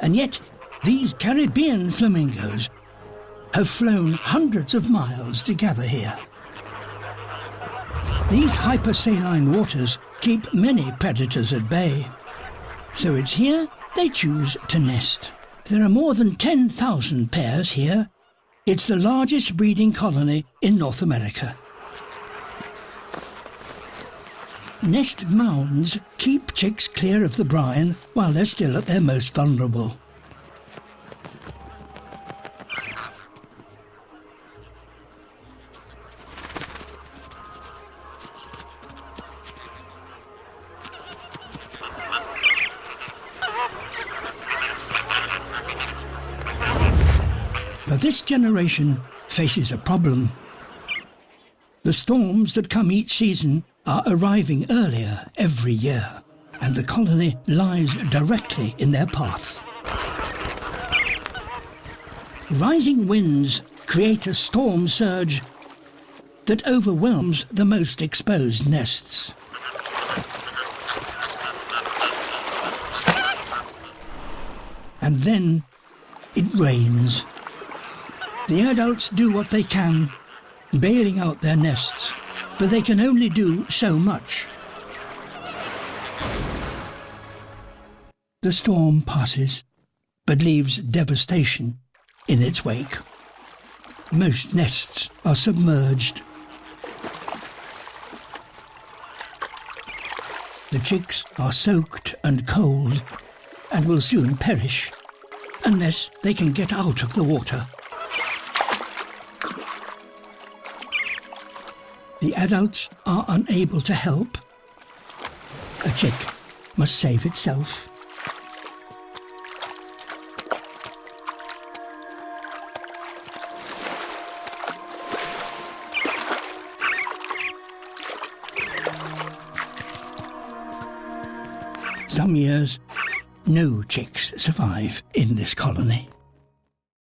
And yet, these Caribbean flamingos have flown hundreds of miles to gather here. These hypersaline waters keep many predators at bay, so it's here they choose to nest. There are more than 10,000 pairs here. It's the largest breeding colony in North America. Nest mounds keep chicks clear of the brine while they're still at their most vulnerable. But this generation faces a problem. The storms that come each season are arriving earlier every year, and the colony lies directly in their path. Rising winds create a storm surge that overwhelms the most exposed nests. And then it rains. The adults do what they can, bailing out their nests, but they can only do so much. The storm passes, but leaves devastation in its wake. Most nests are submerged. The chicks are soaked and cold and will soon perish unless they can get out of the water. The adults are unable to help. A chick must save itself. Some years, no chicks survive in this colony.